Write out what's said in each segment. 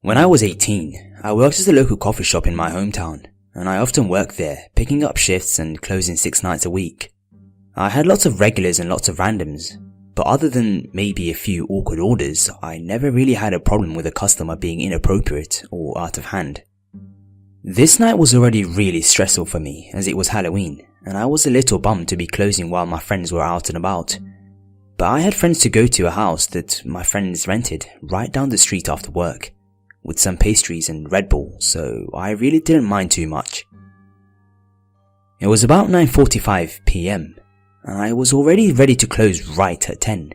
When I was 18, I worked at a local coffee shop in my hometown, and I often worked there, picking up shifts and closing 6 nights a week. I had lots of regulars and lots of randoms, but other than maybe a few awkward orders, I never really had a problem with a customer being inappropriate or out of hand. This night was already really stressful for me as it was Halloween, and I was a little bummed to be closing while my friends were out and about. But I had friends to go to a house that my friends rented right down the street after work, with some pastries and Red Bull, so I really didn't mind too much. It was about 9:45 PM, and I was already ready to close right at 10.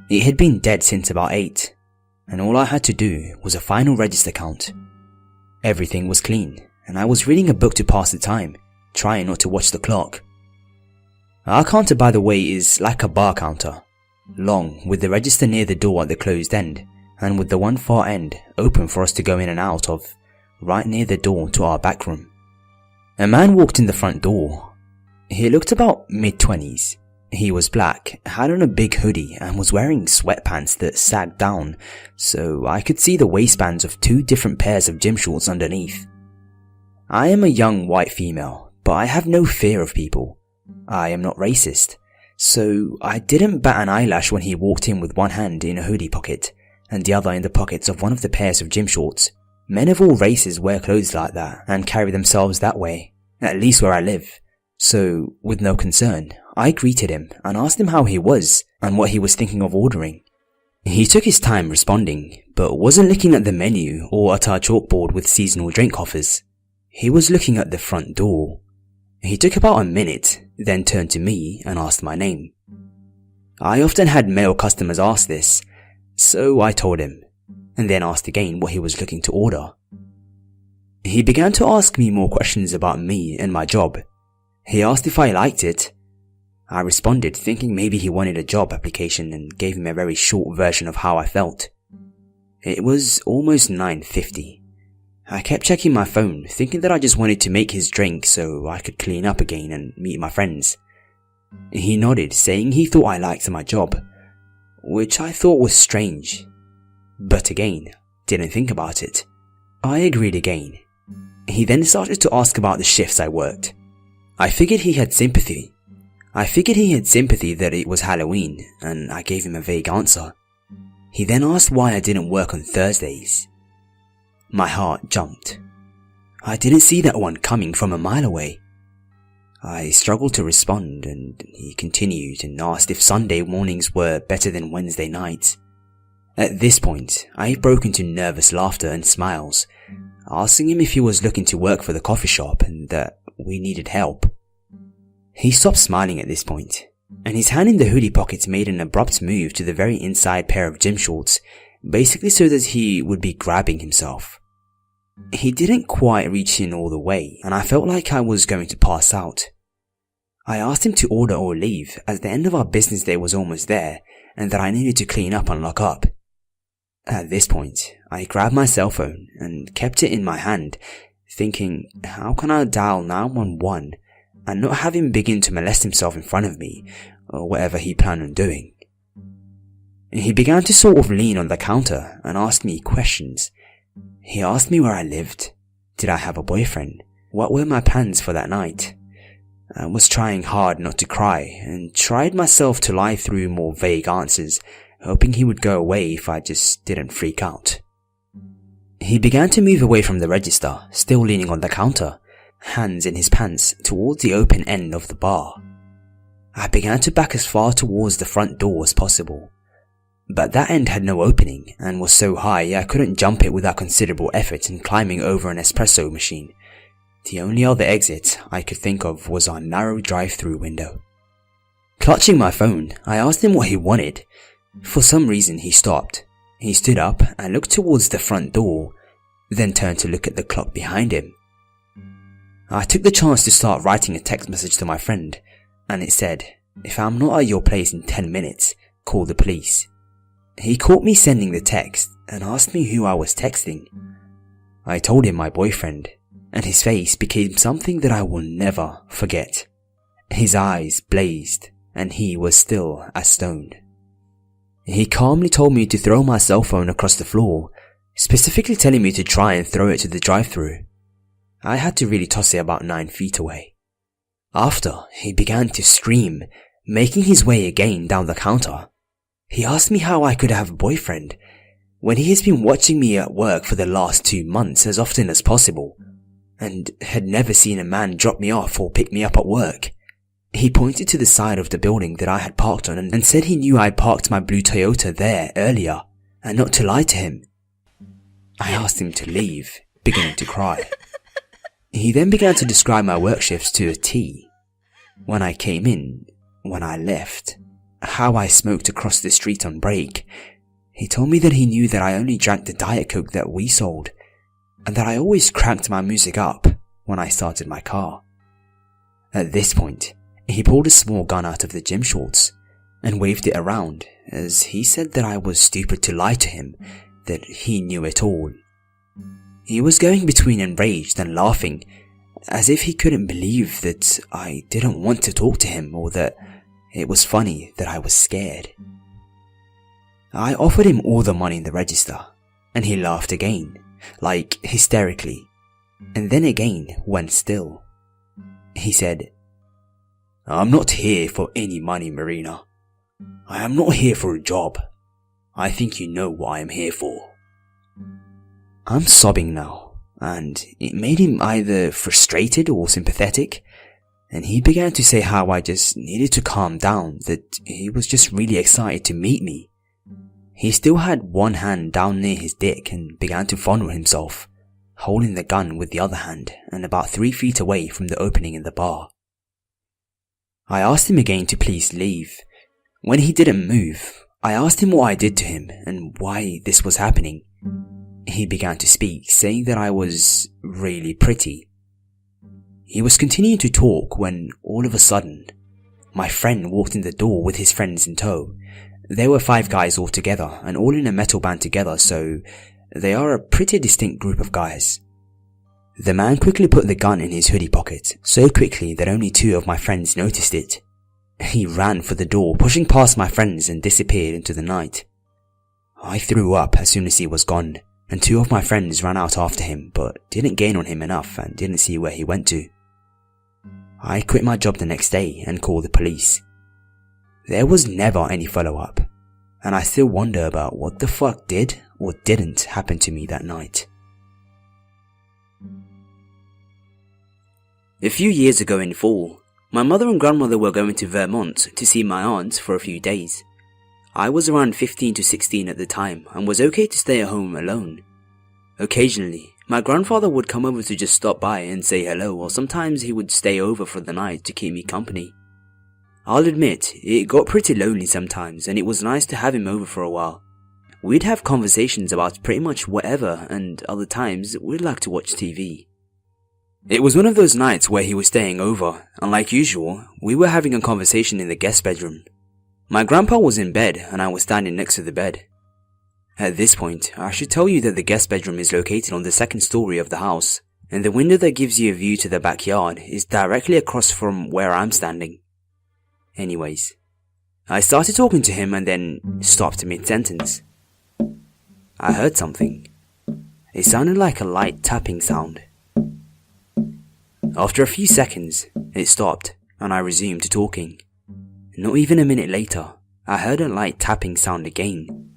It had been dead since about 8, and all I had to do was a final register count. Everything was clean, and I was reading a book to pass the time, trying not to watch the clock. Our counter, by the way, is like a bar counter, long, with the register near the door at the closed end, and with the one far end open for us to go in and out of, right near the door to our back room. A man walked in the front door. He looked about mid-20s. He was black, had on a big hoodie, and was wearing sweatpants that sagged down, so I could see the waistbands of 2 different pairs of gym shorts underneath. I am a young white female, but I have no fear of people. I am not racist, so I didn't bat an eyelash when he walked in with one hand in a hoodie pocket and the other in the pockets of one of the pairs of gym shorts. Men of all races wear clothes like that and carry themselves that way, at least where I live. So, with no concern, I greeted him and asked him how he was and what he was thinking of ordering. He took his time responding, but wasn't looking at the menu or at our chalkboard with seasonal drink offers. He was looking at the front door. He took about a minute, then turned to me and asked my name. I often had male customers ask this, so I told him, and then asked again what he was looking to order. He began to ask me more questions about me and my job. He asked if I liked it. I responded, thinking maybe he wanted a job application, and gave him a very short version of how I felt. It was almost 9:50. I kept checking my phone, thinking that I just wanted to make his drink so I could clean up again and meet my friends. He nodded, saying he thought I liked my job, which I thought was strange, but again, didn't think about it. I agreed again. He then started to ask about the shifts I worked. I figured he had sympathy that it was Halloween, and I gave him a vague answer. He then asked why I didn't work on Thursdays. My heart jumped. I didn't see that one coming from a mile away. I struggled to respond, and he continued and asked if Sunday mornings were better than Wednesday nights. At this point, I broke into nervous laughter and smiles, asking him if he was looking to work for the coffee shop and that we needed help. He stopped smiling at this point, and his hand in the hoodie pocket made an abrupt move to the very inside pair of gym shorts, basically so that he would be grabbing himself. He didn't quite reach in all the way, and I felt like I was going to pass out. I asked him to order or leave, as the end of our business day was almost there, and that I needed to clean up and lock up. At this point, I grabbed my cell phone and kept it in my hand, thinking, how can I dial 911 and not have him begin to molest himself in front of me, or whatever he planned on doing. He began to sort of lean on the counter and ask me questions. He asked me where I lived, did I have a boyfriend, what were my plans for that night. I was trying hard not to cry and tried myself to lie through more vague answers, hoping he would go away if I just didn't freak out. He began to move away from the register, still leaning on the counter, hands in his pants towards the open end of the bar. I began to back as far towards the front door as possible, but that end had no opening and was so high I couldn't jump it without considerable effort in climbing over an espresso machine. The only other exit I could think of was our narrow drive-through window. Clutching my phone, I asked him what he wanted. For some reason he stopped. He stood up and looked towards the front door, then turned to look at the clock behind him. I took the chance to start writing a text message to my friend, and it said, if I'm not at your place in 10 minutes, call the police. He caught me sending the text and asked me who I was texting. I told him my boyfriend, and his face became something that I will never forget. His eyes blazed, and he was still as stoned. He calmly told me to throw my cell phone across the floor, specifically telling me to try and throw it to the drive-thru. I had to really toss it about 9 feet away. After, he began to scream, making his way again down the counter. He asked me how I could have a boyfriend when he has been watching me at work for the last 2 months as often as possible, and had never seen a man drop me off or pick me up at work. He pointed to the side of the building that I had parked on and said he knew I parked my blue Toyota there earlier, and not to lie to him. I asked him to leave, beginning to cry. He then began to describe my work shifts to a T. When I came in, when I left, how I smoked across the street on break. He told me that he knew that I only drank the Diet Coke that we sold, and that I always cranked my music up when I started my car. At this point, he pulled a small gun out of the gym shorts and waved it around, as he said that I was stupid to lie to him, that he knew it all. He was going between enraged and laughing, as if he couldn't believe that I didn't want to talk to him, or that it was funny that I was scared. I offered him all the money in the register, and he laughed again, like hysterically, and then again went still. He said, "I'm not here for any money, Marina. I am not here for a job. I think you know what I am here for." I'm sobbing now, and it made him either frustrated or sympathetic, and he began to say how I just needed to calm down, that he was just really excited to meet me. He still had one hand down near his dick and began to fondle himself, holding the gun with the other hand and about 3 feet away from the opening in the bar. I asked him again to please leave. When he didn't move, I asked him what I did to him and why this was happening. He began to speak, saying that I was really pretty. He was continuing to talk when, all of a sudden, my friend walked in the door with his friends in tow. There were 5 guys all together, and all in a metal band together, so they are a pretty distinct group of guys. The man quickly put the gun in his hoodie pocket, so quickly that only 2 of my friends noticed it. He ran for the door, pushing past my friends, and disappeared into the night. I threw up as soon as he was gone, and 2 of my friends ran out after him, but didn't gain on him enough and didn't see where he went to. I quit my job the next day and called the police. There was never any follow-up, and I still wonder about what the fuck did or didn't happen to me that night. A few years ago in fall, my mother and grandmother were going to Vermont to see my aunt for a few days. I was around 15 to 16 at the time and was okay to stay at home alone. Occasionally, my grandfather would come over to just stop by and say hello, or sometimes he would stay over for the night to keep me company. I'll admit, it got pretty lonely sometimes, and it was nice to have him over for a while. We'd have conversations about pretty much whatever, and other times we'd like to watch TV. It was one of those nights where he was staying over, and like usual, we were having a conversation in the guest bedroom. My grandpa was in bed, and I was standing next to the bed. At this point, I should tell you that the guest bedroom is located on the 2nd story of the house, and the window that gives you a view to the backyard is directly across from where I'm standing. Anyways, I started talking to him and then stopped mid-sentence. I heard something. It sounded like a light tapping sound. After a few seconds, it stopped and I resumed talking. Not even a minute later, I heard a light tapping sound again.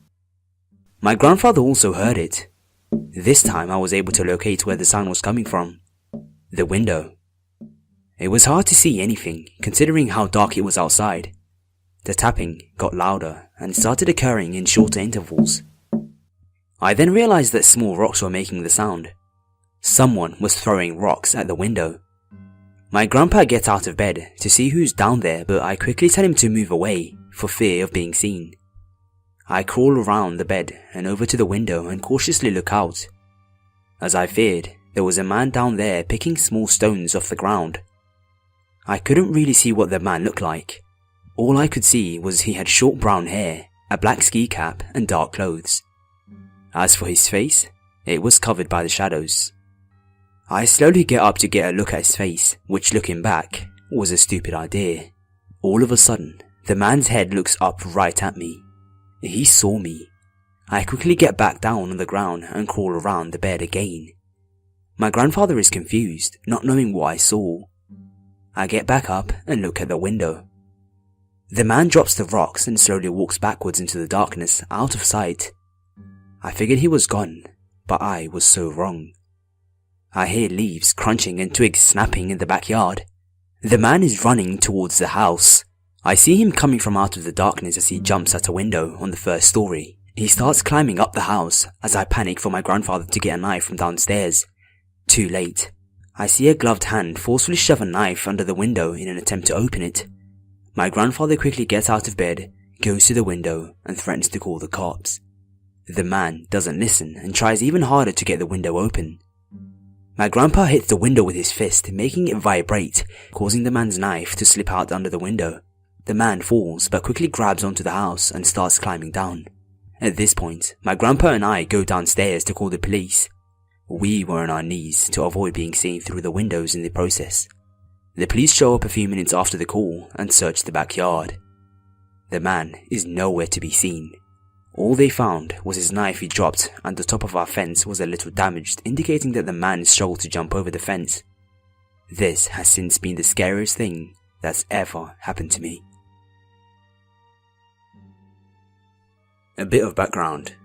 My grandfather also heard it. This time I was able to locate where the sound was coming from. The window. It was hard to see anything, considering how dark it was outside. The tapping got louder and started occurring in shorter intervals. I then realized that small rocks were making the sound. Someone was throwing rocks at the window. My grandpa gets out of bed to see who's down there, but I quickly tell him to move away for fear of being seen. I crawl around the bed and over to the window and cautiously look out. As I feared, there was a man down there picking small stones off the ground. I couldn't really see what the man looked like. All I could see was he had short brown hair, a black ski cap and dark clothes. As for his face, it was covered by the shadows. I slowly get up to get a look at his face, which looking back, was a stupid idea. All of a sudden, the man's head looks up right at me. He saw me. I quickly get back down on the ground and crawl around the bed again. My grandfather is confused, not knowing what I saw. I get back up and look at the window. The man drops the rocks and slowly walks backwards into the darkness, out of sight. I figured he was gone, but I was so wrong. I hear leaves crunching and twigs snapping in the backyard. The man is running towards the house. I see him coming from out of the darkness as he jumps at a window on the first story. He starts climbing up the house as I panic for my grandfather to get a knife from downstairs. Too late. I see a gloved hand forcefully shove a knife under the window in an attempt to open it. My grandfather quickly gets out of bed, goes to the window, and threatens to call the cops. The man doesn't listen and tries even harder to get the window open. My grandpa hits the window with his fist, making it vibrate, causing the man's knife to slip out under the window. The man falls but quickly grabs onto the house and starts climbing down. At this point, my grandpa and I go downstairs to call the police. We were on our knees to avoid being seen through the windows in the process. The police show up a few minutes after the call and search the backyard. The man is nowhere to be seen. All they found was his knife he dropped, and the top of our fence was a little damaged, indicating that the man struggled to jump over the fence. This has since been the scariest thing that's ever happened to me. A bit of background.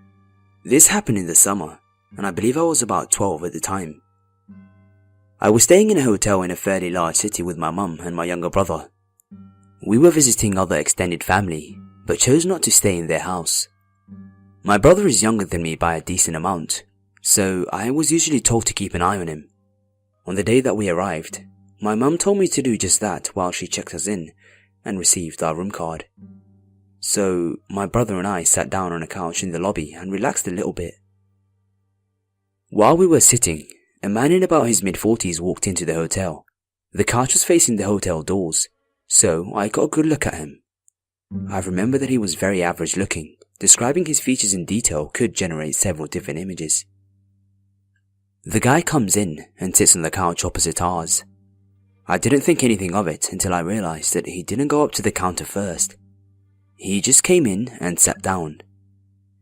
This happened in the summer, and I believe I was about 12 at the time. I was staying in a hotel in a fairly large city with my mum and my younger brother. We were visiting other extended family, but chose not to stay in their house. My brother is younger than me by a decent amount, so I was usually told to keep an eye on him. On the day that we arrived, my mum told me to do just that while she checked us in and received our room card. So my brother and I sat down on a couch in the lobby and relaxed a little bit. While we were sitting, a man in about his mid-40s walked into the hotel. The couch was facing the hotel doors, so I got a good look at him. I remember that he was very average looking. Describing his features in detail could generate several different images. The guy comes in and sits on the couch opposite ours. I didn't think anything of it until I realized that he didn't go up to the counter first. He just came in and sat down.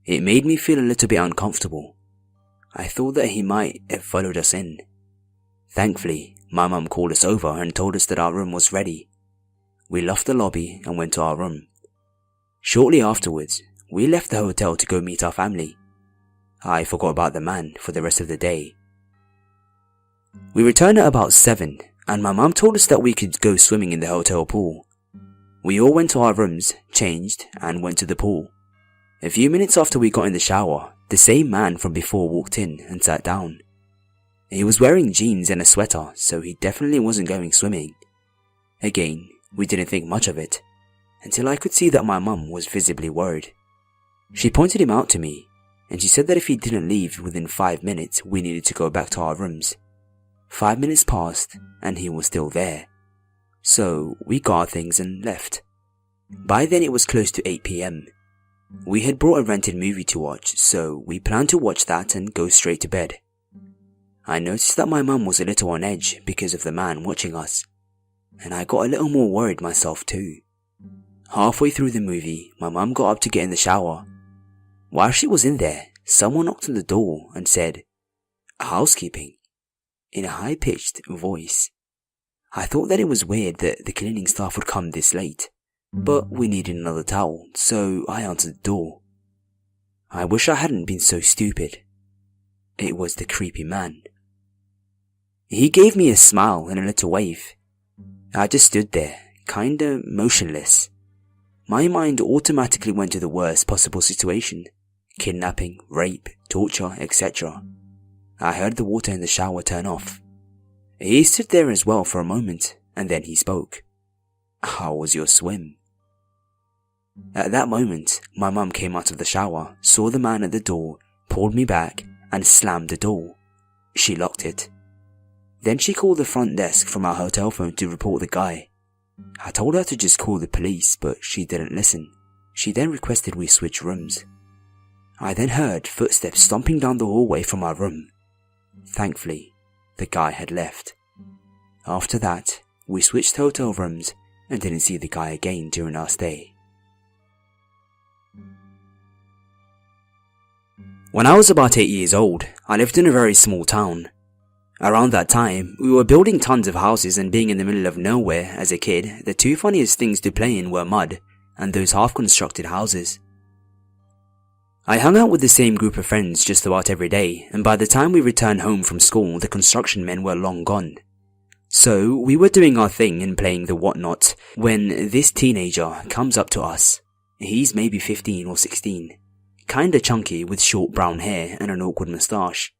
It made me feel a little bit uncomfortable. I thought that he might have followed us in. Thankfully, my mum called us over and told us that our room was ready. We left the lobby and went to our room. Shortly afterwards, we left the hotel to go meet our family. I forgot about the man for the rest of the day. We returned at about 7, and my mum told us that we could go swimming in the hotel pool. We all went to our rooms, changed, and went to the pool. A few minutes after we got in the shower, the same man from before walked in and sat down. He was wearing jeans and a sweater, so he definitely wasn't going swimming. Again, we didn't think much of it, until I could see that my mum was visibly worried. She pointed him out to me, and she said that if he didn't leave within 5 minutes, we needed to go back to our rooms. 5 minutes passed, and he was still there. So we got our things and left. By then it was close to 8 PM. We had brought a rented movie to watch, so we planned to watch that and go straight to bed. I noticed that my mum was a little on edge because of the man watching us, and I got a little more worried myself too. Halfway through the movie, my mum got up to get in the shower. While she was in there, someone knocked on the door and said, "Housekeeping," in a high-pitched voice. I thought that it was weird that the cleaning staff would come this late, but we needed another towel, so I answered the door. I wish I hadn't been so stupid. It was the creepy man. He gave me a smile and a little wave. I just stood there, kinda motionless. My mind automatically went to the worst possible situation. Kidnapping, rape, torture, etc. I heard the water in the shower turn off. He stood there as well for a moment, and then he spoke. "How was your swim?" At that moment, my mum came out of the shower, saw the man at the door, pulled me back, and slammed the door. She locked it. Then she called the front desk from our hotel phone to report the guy. I told her to just call the police, but she didn't listen. She then requested we switch rooms. I then heard footsteps stomping down the hallway from our room. Thankfully, the guy had left. After that, we switched hotel rooms and didn't see the guy again during our stay. When I was about 8 years old, I lived in a very small town. Around that time, we were building tons of houses, and being in the middle of nowhere as a kid, the two funniest things to play in were mud and those half-constructed houses. I hung out with the same group of friends just about every day, and by the time we returned home from school, the construction men were long gone. So we were doing our thing and playing the whatnot when this teenager comes up to us. He's maybe 15 or 16, kinda chunky with short brown hair and an awkward moustache.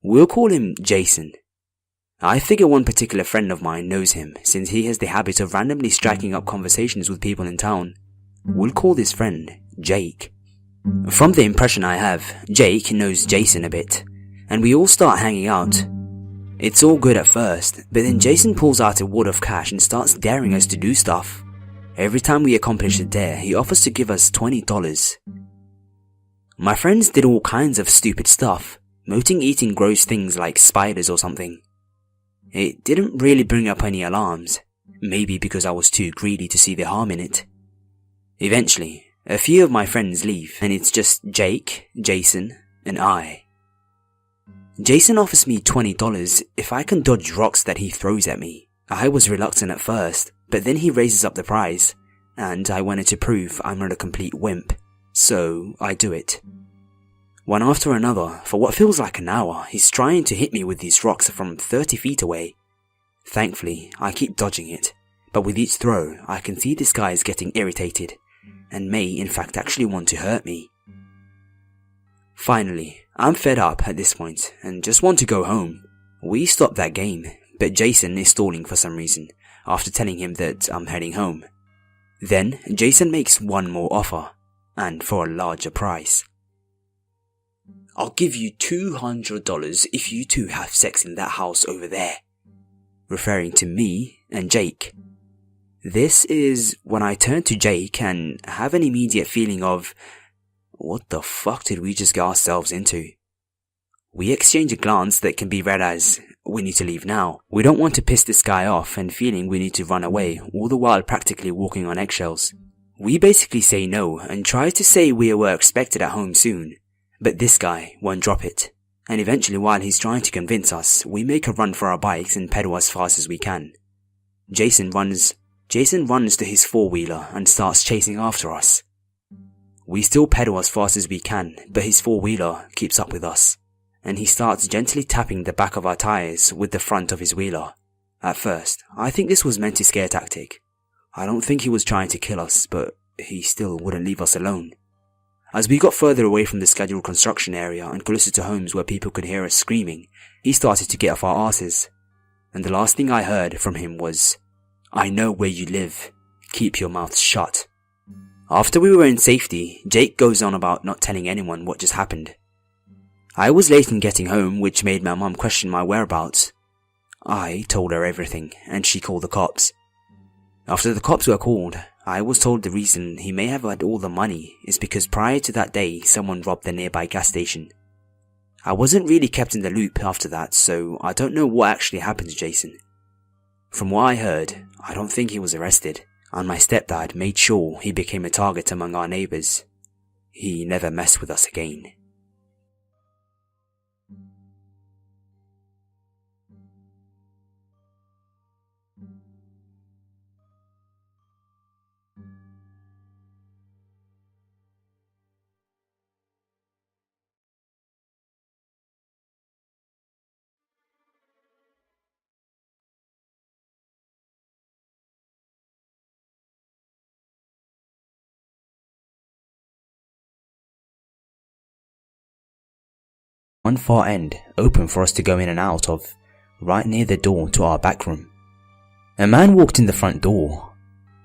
We'll call him Jason. I figure one particular friend of mine knows him, since he has the habit of randomly striking up conversations with people in town. We'll call this friend Jake. From the impression I have, Jake knows Jason a bit, and we all start hanging out. It's all good at first, but then Jason pulls out a wad of cash and starts daring us to do stuff. Every time we accomplish a dare, he offers to give us $20. My friends did all kinds of stupid stuff, mostly eating gross things like spiders or something. It didn't really bring up any alarms, maybe because I was too greedy to see the harm in it. Eventually, a few of my friends leave, and it's just Jake, Jason, and I. Jason offers me $20 if I can dodge rocks that he throws at me. I was reluctant at first, but then he raises up the price, and I wanted to prove I'm not a complete wimp, so I do it. One after another, for what feels like an hour, he's trying to hit me with these rocks from 30 feet away. Thankfully, I keep dodging it, but with each throw, I can see this guy is getting irritated, and may in fact actually want to hurt me. Finally, I'm fed up at this point and just want to go home. We stop that game, but Jason is stalling for some reason after telling him that I'm heading home. Then Jason makes one more offer, and for a larger price. I'll give you $200 if you two have sex in that house over there, referring to me and Jake. This is when I turn to Jake and have an immediate feeling of, what the fuck did we just get ourselves into? We exchange a glance that can be read as, we need to leave now. We don't want to piss this guy off and feeling we need to run away, all the while practically walking on eggshells. We basically say no and try to say we were expected at home soon, but this guy won't drop it. And eventually, while he's trying to convince us, we make a run for our bikes and pedal as fast as we can. Jason runs to his four-wheeler and starts chasing after us. We still pedal as fast as we can, but his four-wheeler keeps up with us, and he starts gently tapping the back of our tires with the front of his wheeler. At first, I think this was meant to scare tactic. I don't think he was trying to kill us, but he still wouldn't leave us alone. As we got further away from the scheduled construction area and closer to homes where people could hear us screaming, he started to get off our asses. And the last thing I heard from him was, "I know where you live. Keep your mouth shut." After we were in safety, Jake goes on about not telling anyone what just happened. I was late in getting home, which made my mum question my whereabouts. I told her everything, and she called the cops. After the cops were called, I was told the reason he may have had all the money is because prior to that day, someone robbed the nearby gas station. I wasn't really kept in the loop after that, so I don't know what actually happened to Jason. From what I heard, I don't think he was arrested, and my stepdad made sure he became a target among our neighbours. He never messed with us again. One far end open for us to go in and out of, right near the door to our back room. A man walked in the front door.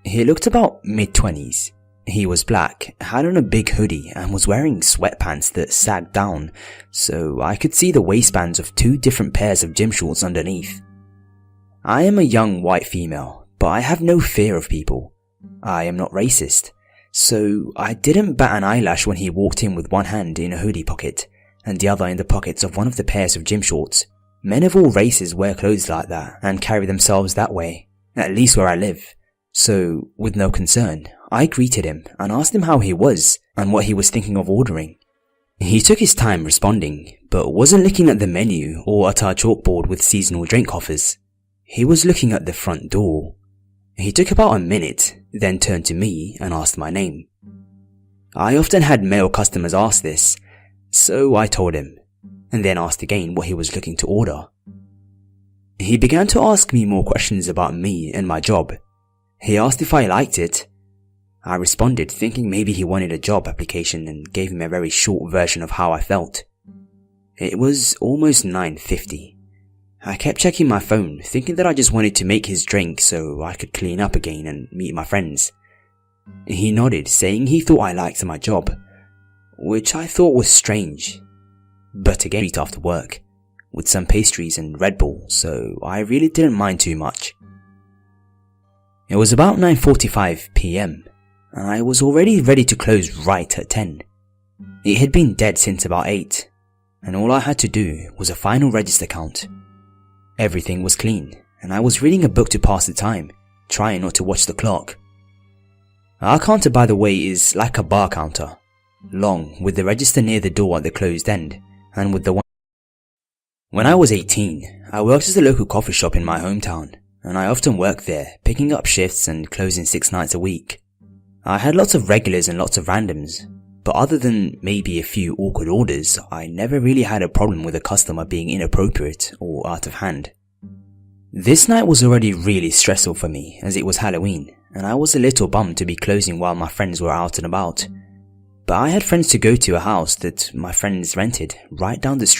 He looked about mid-20s. He was black, had on a big hoodie and was wearing sweatpants that sagged down, so I could see the waistbands of two different pairs of gym shorts underneath. I am a young white female, but I have no fear of people. I am not racist, so I didn't bat an eyelash when he walked in with one hand in a hoodie pocket and the other in the pockets of one of the pairs of gym shorts. Men of all races wear clothes like that and carry themselves that way, at least where I live. So, with no concern, I greeted him and asked him how he was and what he was thinking of ordering. He took his time responding, but wasn't looking at the menu or at our chalkboard with seasonal drink offers. He was looking at the front door. He took about a minute, then turned to me and asked my name. I often had male customers ask this, so I told him, and then asked again what he was looking to order. He began to ask me more questions about me and my job. He asked if I liked it. I responded, thinking maybe he wanted a job application, and gave him a very short version of how I felt. It was almost 9:50. I kept checking my phone, thinking that I just wanted to make his drink so I could clean up again and meet my friends. He nodded, saying he thought I liked my job, which I thought was strange. But again, treat after work, with some pastries and Red Bull, so I really didn't mind too much. It was about 9:45 PM, and I was already ready to close right at 10. It had been dead since about 8, and all I had to do was a final register count. Everything was clean, and I was reading a book to pass the time, trying not to watch the clock. Our counter, by the way, is like a bar counter, long, with the register near the door at the closed end, and with the one. When I was 18, I worked at a local coffee shop in my hometown, and I often worked there, picking up shifts and closing 6 nights a week. I had lots of regulars and lots of randoms, but other than maybe a few awkward orders, I never really had a problem with a customer being inappropriate or out of hand. This night was already really stressful for me, as it was Halloween, and I was a little bummed to be closing while my friends were out and about. But I had friends to go to a house that my friends rented right down the street.